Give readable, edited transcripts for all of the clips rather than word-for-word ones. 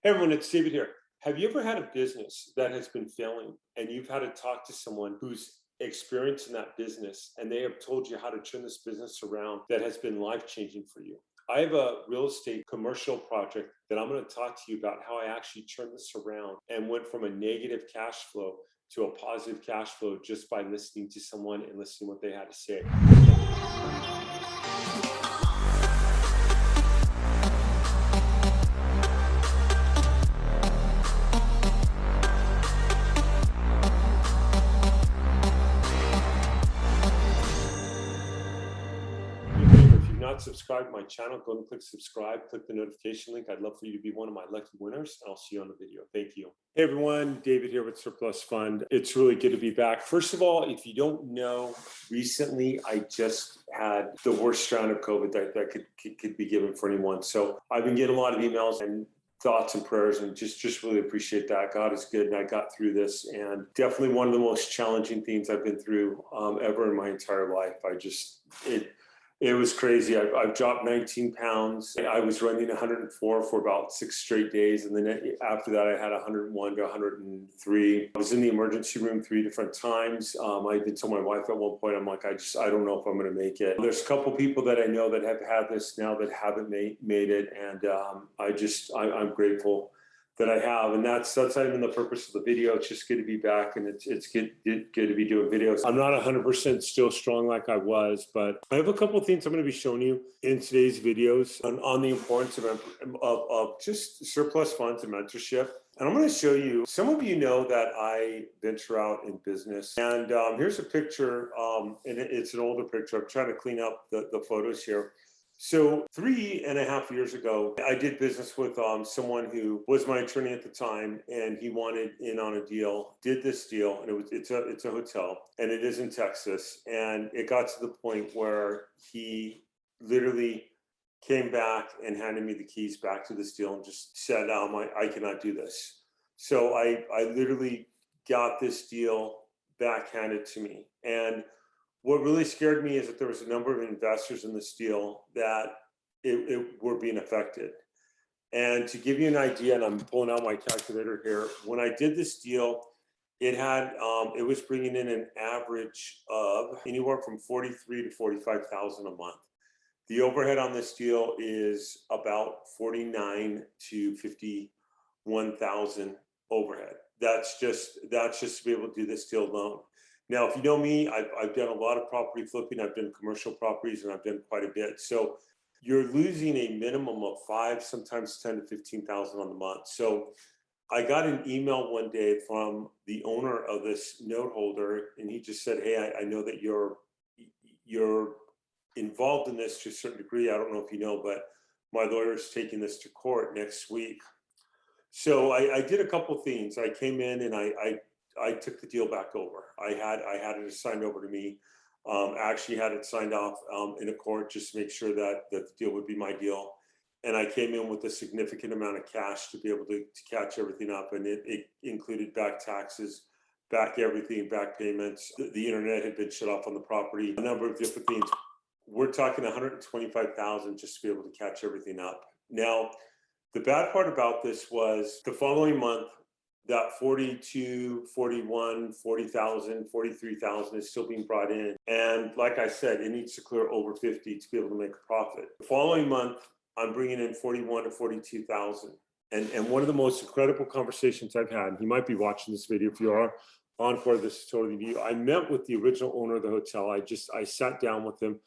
Hey everyone, it's David here. Have you ever had a business that has been failing and you've had to talk to someone who's experienced in that business and they have told you how to turn this business around that has been life-changing for you? I have a real estate commercial project that I'm going to talk to you about how I actually turned this around and went from a negative cash flow to a positive cash flow just by listening to someone and listening to what they had to say. If you've not subscribed to my channel, go and click subscribe, click the notification link. I'd love for you to be one of my lucky winners, and I'll see you on the video. Thank you. Hey everyone, David here with Surplus Fund. It's really good to be back. First of all, if you don't know, recently I just had the worst strand of COVID that could be given for anyone. So I've been getting a lot of emails and thoughts and prayers, and just really appreciate that. God is good, and I got through this, and definitely one of the most challenging things I've been through ever in my entire life. It was crazy. I've dropped 19 pounds. I was running 104 for about 6 straight days. And then after that, I had 101 to 103. I was in the emergency room 3 different times. I did tell my wife at one point, I'm like, I don't know if I'm going to make it. There's a couple people that I know that have had this now that haven't made it. And I'm grateful that I have, and that's not even the purpose of the video. It's just good to be back, and it's good to be doing videos. I'm not 100% still strong like I was, but I have a couple of things I'm going to be showing you in today's videos on the importance of just surplus funds and mentorship. And I'm going to show you, some of you know that I venture out in business. And here's a picture, and it's an older picture. I'm trying to clean up the photos here. So 3.5 years ago, I did business with someone who was my attorney at the time, and he wanted in on a deal, did this deal, and it's a hotel, and it is in Texas. And it got to the point where he literally came back and handed me the keys back to this deal and just said, I cannot do this. So I literally got this deal backhanded to me. And what really scared me is that there was a number of investors in this deal that were being affected. And to give you an idea, and I'm pulling out my calculator here, when I did this deal, it was bringing in an average of anywhere from 43 to 45,000 a month. The overhead on this deal is about 49 to 51,000 overhead. That's just to be able to do this deal alone. Now, if you know me, I've done a lot of property flipping. I've done commercial properties, and I've done quite a bit. So you're losing a minimum of 5, sometimes 10 to 15,000 on the month. So I got an email one day from the owner of this note holder, and he just said, "Hey, I know that you're involved in this to a certain degree. I don't know if you know, but my lawyer is taking this to court next week." So I did a couple things. I came in and I took the deal back over. I had it assigned over to me. I actually had it signed off in a court just to make sure that the deal would be my deal. And I came in with a significant amount of cash to be able to catch everything up. And it included back taxes, back everything, back payments. The internet had been shut off on the property, a number of different things. We're talking 125,000 just to be able to catch everything up. Now, the bad part about this was the following month, that 42, 41, 40,000, 43,000 is still being brought in. And like I said, it needs to clear over 50 to be able to make a profit. The following month, I'm bringing in 41 to 42,000. And one of the most incredible conversations I've had, and he might be watching this video if you are on for this is totally new. I met with the original owner of the hotel. I sat down with him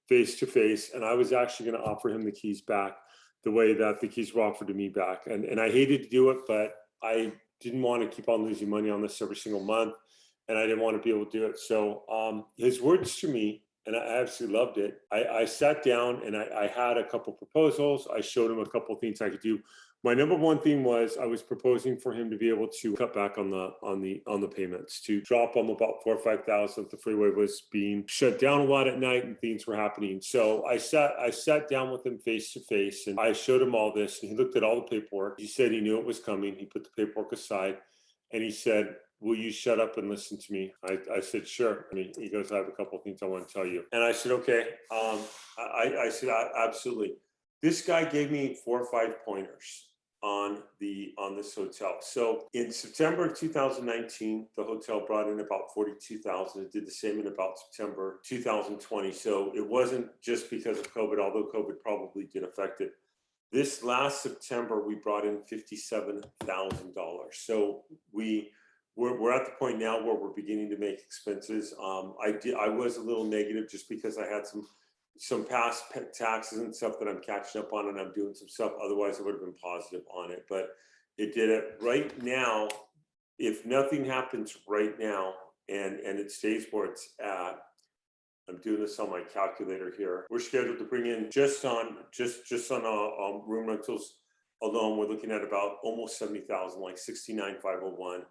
face to face, and I was actually going to offer him the keys back the way that the keys were offered to me back. And I hated to do it, but I didn't want to keep on losing money on this every single month, and I didn't want to be able to do it. So his words to me, and I absolutely loved it. I sat down and I had a couple proposals. I showed him a couple things I could do. My number one thing was I was proposing for him to be able to cut back on the payments, to drop them about 4,000 or 5,000. The freeway was being shut down a lot at night and things were happening. So I sat down with him face to face, and I showed him all this, and he looked at all the paperwork. He said he knew it was coming. He put the paperwork aside, and he said, "Will you shut up and listen to me?" I said, "Sure." And he goes, "I have a couple of things I want to tell you." And I said, "Okay." I said, "Absolutely." This guy gave me 4 or 5 pointers on this hotel. So in September of 2019, the hotel brought in about 42,000. It did the same in about September 2020. So it wasn't just because of COVID, although COVID probably did affect it. This last September, we brought in $57,000. So we're at the point now where we're beginning to make expenses. I was a little negative just because I had some past taxes and stuff that I'm catching up on, and I'm doing some stuff. Otherwise, I would have been positive on it, but it did it. Right now, if nothing happens right now and it stays where it's at, I'm doing this on my calculator here. We're scheduled to bring in just on room rentals alone, we're looking at about almost 70,000, like 69,501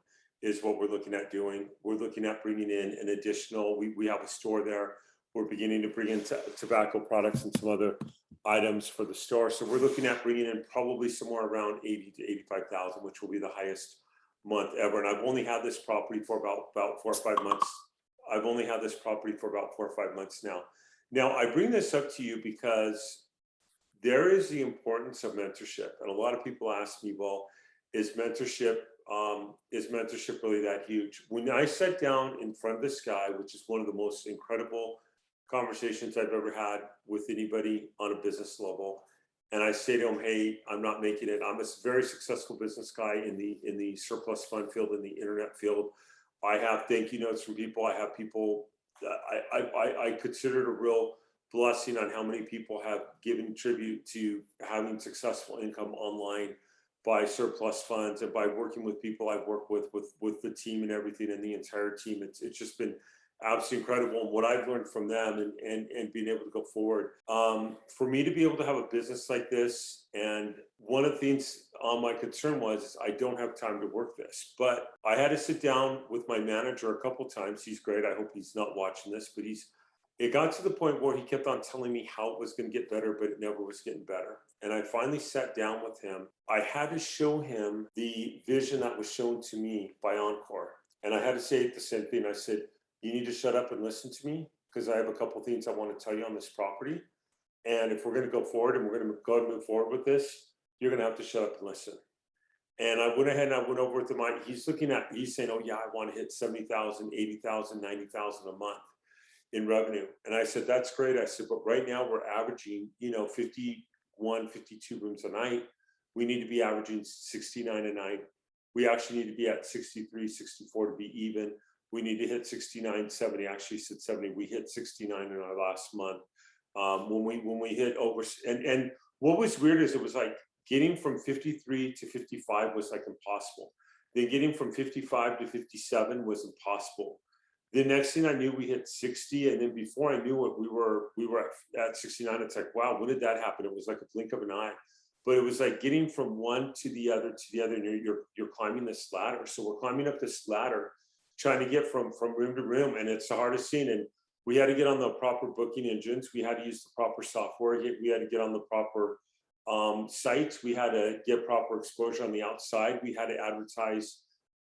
is what we're looking at doing. We're looking at bringing in an additional. We have a store there. We're beginning to bring in tobacco products and some other items for the store. So we're looking at bringing in probably somewhere around 80 to 85,000, which will be the highest month ever. And I've only had this property for about 4 or 5 months. I've only had this property for about 4 or 5 months now. Now, I bring this up to you because there is the importance of mentorship. And a lot of people ask me, well, is mentorship really that huge? When I sat down in front of this guy, which is one of the most incredible conversations I've ever had with anybody on a business level, and I say to him, hey, I'm not making it. I'm a very successful business guy in the surplus fund field, in the internet field. I have thank you notes from people. I have people I consider it a real blessing on how many people have given tribute to having successful income online by surplus funds and by working with people I've worked with the team and everything, and the entire team. It's just been absolutely incredible. And what I've learned from them and being able to go forward, for me to be able to have a business like this. And one of the things my concern was I don't have time to work this, but I had to sit down with my manager a couple times. He's great. I hope he's not watching this, but it got to the point where he kept on telling me how it was going to get better, but it never was getting better. And I finally sat down with him. I had to show him the vision that was shown to me by Encore. And I had to say the same thing. I said, you need to shut up and listen to me, because I have a couple of things I want to tell you on this property. And if we're going to go forward and we're going to go and move forward with this, you're going to have to shut up and listen. And I went ahead and I went over with him. He's saying, oh yeah, I want to hit 70,000, 80,000, 90,000 a month in revenue. And I said, that's great. I said, but right now we're averaging, 51, 52 rooms a night. We need to be averaging 69 a night. We actually need to be at 63, 64 to be even. We need to hit 69, 70. Actually said 70. We hit 69 in our last month. When we hit over, and what was weird is it was like getting from 53 to 55 was like impossible. Then getting from 55 to 57 was impossible. The next thing I knew, we hit 60, and then before I knew it, we were at 69. It's like, wow, when did that happen? It was like a blink of an eye. But it was like getting from one to the other, and you're climbing this ladder. So we're climbing up this ladder, trying to get from room to room, and it's the hardest thing. And we had to get on the proper booking engines. We had to use the proper software. We had to get on the proper sites. We had to get proper exposure on the outside. We had to advertise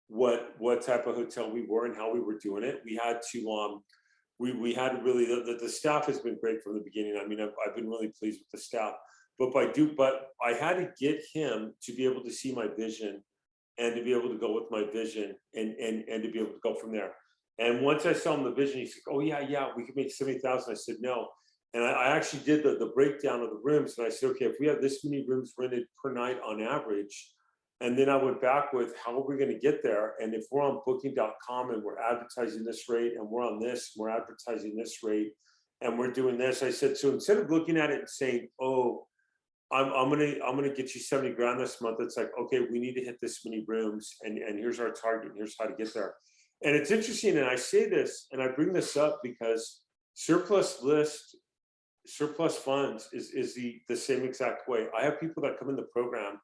what type of hotel we were and how we were doing it. We had to we had to really, the staff has been great from the beginning. I mean, I've been really pleased with the staff, but I had to get him to be able to see my vision and to be able to go with my vision and to be able to go from there. And once I saw him the vision, he said, oh yeah, we could make 70,000. I said, no. And I actually did the breakdown of the rooms. And I said, okay, if we have this many rooms rented per night on average, and then I went back with how are we going to get there? And if we're on booking.com and we're advertising this rate, and we're on this, and we're advertising this rate, and we're doing this, I said, so instead of looking at it and saying, oh, I'm gonna get you 70 grand this month, it's like, okay, we need to hit this many rooms, and here's our target, and here's how to get there. And it's interesting, and I say this, and I bring this up because surplus funds is the same exact way. I have people that come in the program,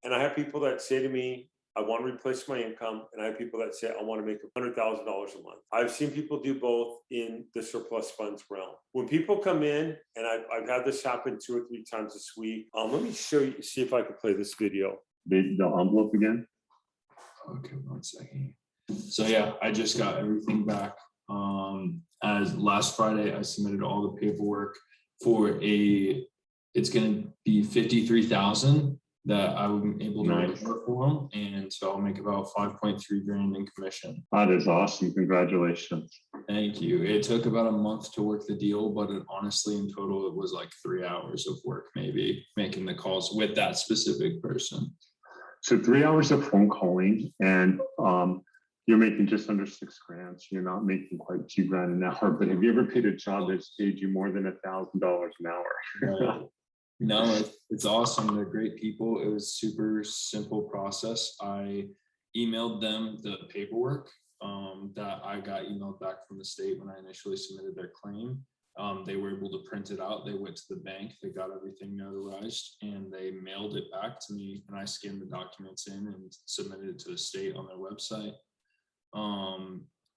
and I have people that say to me, I want to replace my income, and I have people that say, I want to make $100,000 a month. I've seen people do both in the surplus funds realm. When people come in, and I've had this happen 2 or 3 times this week. Let me show you, see if I can play this video. The envelope again? Okay, 1 second. So yeah, I just got everything back. As last Friday, I submitted all the paperwork for it's going to be 53,000. that I'm able to Nice. work for them. And so I'll make about 5.3 grand in commission. That is awesome. Congratulations. Thank you. It took about a month to work the deal, but honestly, in total, it was like 3 hours of work, maybe making the calls with that specific person. So 3 hours of phone calling, and you're making just under 6 grand. So you're not making quite 2 grand an hour. But have you ever paid a job that's paid you more than $1,000 an hour? Right. No, it's awesome. They're great people. It was super simple process. I emailed them the paperwork that I got emailed back from the state when I initially submitted their claim. They were able to print it out. They went to the bank, they got everything notarized, and they mailed it back to me. And I scanned the documents in and submitted it to the state on their website.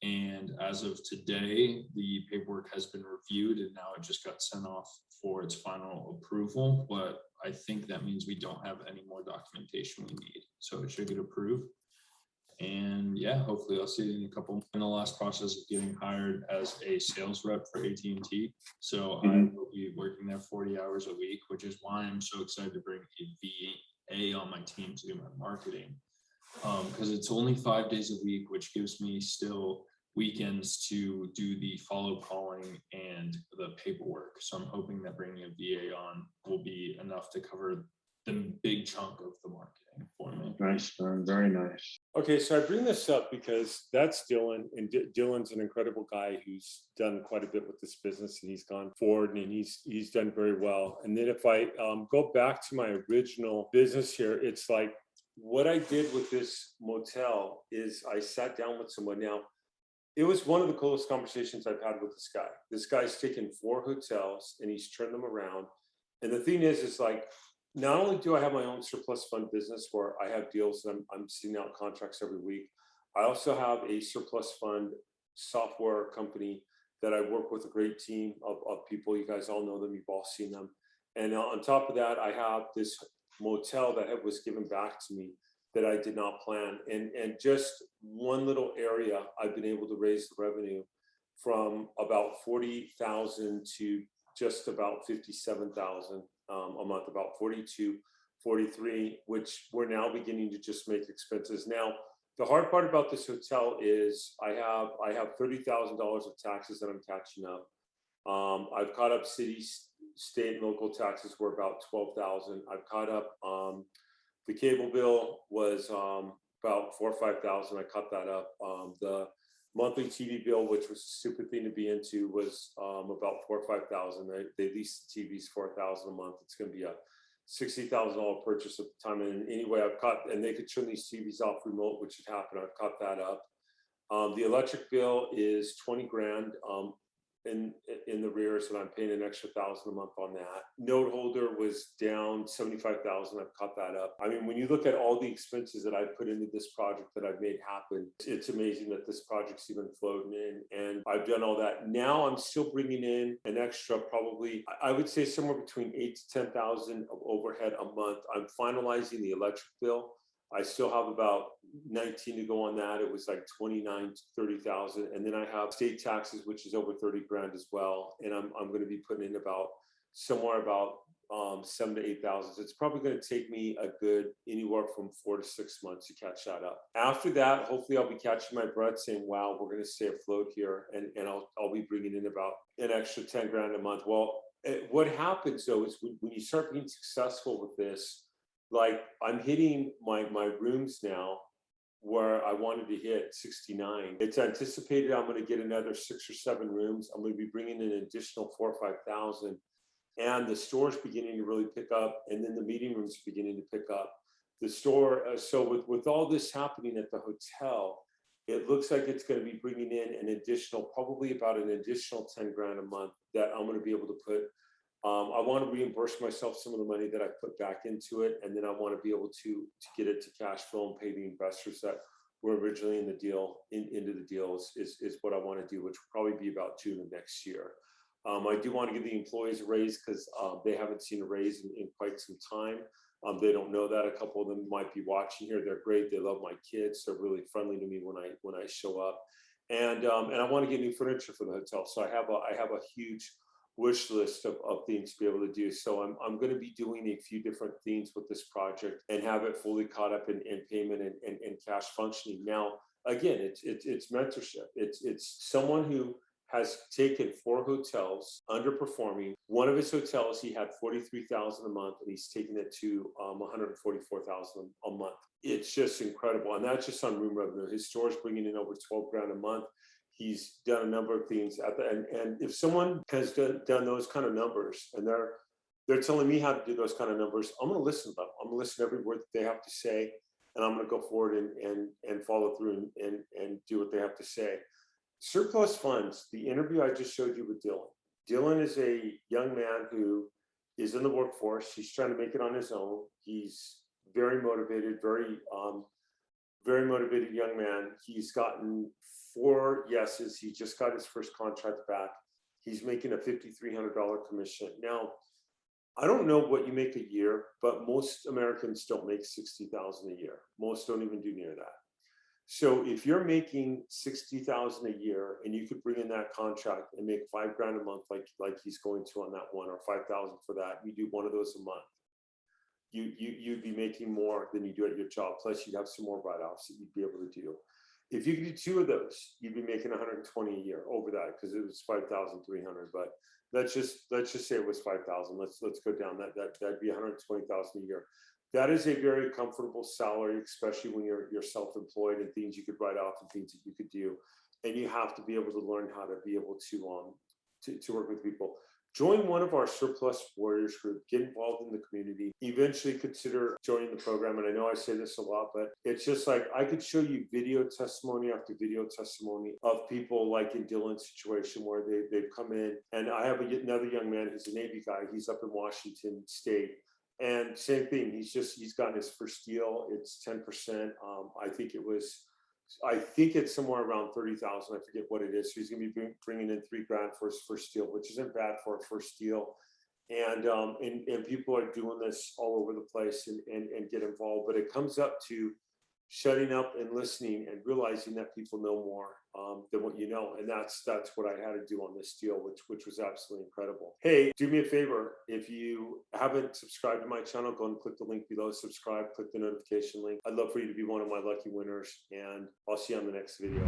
And as of today, the paperwork has been reviewed and now it just got sent off for its final approval. But I think that means we don't have any more documentation we need. So it should get approved. And yeah, hopefully I'll see it in a couple. In the last process of getting hired as a sales rep for AT&T. So I will be working there 40 hours a week, which is why I'm so excited to bring a VA on my team to do my marketing. Because it's only 5 days a week, which gives me still weekends to do the follow calling and the paperwork. So I'm hoping that bringing a VA on will be enough to cover the big chunk of the marketing for me. Nice, man. Very nice. Okay, so I bring this up because that's Dylan, and Dylan's an incredible guy who's done quite a bit with this business, and he's gone forward and he's done very well. And then if I go back to my original business here, it's like what I did with this motel is I sat down with someone. Now, it was one of the coolest conversations I've had with this guy. This guy's taken 4 hotels and he's turned them around. And the thing is like, not only do I have my own surplus fund business where I have deals and I'm sending out contracts every week, I also have a surplus fund software company that I work with a great team of people. You guys all know them. You've all seen them. And on top of that, I have this motel that was given back to me that I did not plan. And just one little area, I've been able to raise the revenue from about 40,000 to just about 57,000 a month, about 42, 43, which we're now beginning to just make expenses. Now, the hard part about this hotel is I have $30,000 of taxes that I'm catching up. I've caught up city, state, and local taxes were about 12,000. I've caught up. The cable bill was about 4,000 or 5,000. I cut that up. The monthly TV bill, which was a stupid thing to be into, was about 4,000 or 5,000. They lease the TVs 4,000 a month. It's going to be a $60,000 purchase at the time. And anyway, I've cut, and they could turn these TVs off remote, which had happened. I've cut that up. The electric bill is 20 grand in the rears, and I'm paying an extra 1,000 a month on that. Note holder was down 75,000. I've cut that up. I mean, when you look at all the expenses that I put into this project that I've made happen, it's amazing that this project's even floating in, and I've done all that. Now I'm still bringing in an extra, probably, I would say somewhere between 8,000 to 10,000 of overhead a month. I'm finalizing the electric bill. I still have about 19 to go on that. It was like 29 to 30,000. And then I have state taxes, which is over 30 grand as well. And I'm going to be putting in about somewhere about 7,000 to 8,000. So it's probably going to take me a good anywhere from 4 to 6 months to catch that up. After that, hopefully I'll be catching my breath saying, wow, we're going to stay afloat here. And I'll be bringing in about an extra 10 grand a month. Well, what happens though is when you start being successful with this, like I'm hitting my rooms now where I wanted to hit 69. It's anticipated I'm going to get another 6 or 7 rooms. I'm going to be bringing in an additional 4,000 or 5,000, and the store's beginning to really pick up, and then the meeting rooms are beginning to pick up. The store, so with all this happening at the hotel, it looks like it's going to be bringing in an additional, probably about an additional 10 grand a month that I'm going to be able to put. I want to reimburse myself some of the money that I put back into it, and then I want to be able to get it to cash flow and pay the investors that were originally in the deal into the deals is what I want to do, which will probably be about June of next year. I do want to give the employees a raise because they haven't seen a raise in quite some time. They don't know that. A couple of them might be watching here. They're great. They love my kids. They're really friendly to me when I show up, and I want to get new furniture for the hotel. So I have a huge wish list of things to be able to do. So I'm going to be doing a few different things with this project and have it fully caught up in payment and cash functioning. Now, again, it's mentorship. It's someone who has taken 4 hotels underperforming. One of his hotels, he had $43,000 a month, and he's taken it to $144,000 a month. It's just incredible, and that's just on room revenue. His store's bringing in over 12 grand a month. He's done a number of things at the and if someone has done those kind of numbers, and they're telling me how to do those kind of numbers, I'm going to listen to them. I'm going to listen to every word that they have to say, and I'm going to go forward and follow through and do what they have to say. Surplus funds, the interview I just showed you with Dylan. Dylan is a young man who is in the workforce. He's trying to make it on his own. He's very motivated, very motivated young man. He's gotten 4 yeses. He just got his first contract back. He's making a $5,300 commission. Now, I don't know what you make a year, but most Americans don't make $60,000 a year. Most don't even do near that. So if you're making $60,000 a year and you could bring in that contract and make $5 grand a month, like he's going to on that one, or $5,000 for that, you do one of those a month. You'd be making more than you do at your job. Plus, you'd have some more write-offs that you'd be able to do. If you could do 2 of those, you'd be making 120 a year over that, because it was 5,300. But let's just say it was 5,000. Let's go down that'd be 120,000 a year. That is a very comfortable salary, especially when you're self-employed, and things you could write off and things that you could do. And you have to be able to learn how to be able to work with people. Join one of our Surplus Warriors group, get involved in the community, eventually consider joining the program. And I know I say this a lot, but it's just like, I could show you video testimony after video testimony of people like in Dylan's situation, where they've come in. And I have another young man who's a Navy guy. He's up in Washington State. And same thing, he's gotten his first deal. It's 10%. I think it's somewhere around 30,000. I forget what it is. So he's going to be bringing in 3 grand for his first deal, which isn't bad for a first deal. And people are doing this all over the place and get involved. But it comes up to shutting up and listening and realizing that people know more than what you know. And that's what I had to do on this deal, which was absolutely incredible. Hey, do me a favor. If you haven't subscribed to my channel, go and click the link below, subscribe, click the notification link. I'd love for you to be one of my lucky winners, and I'll see you on the next video.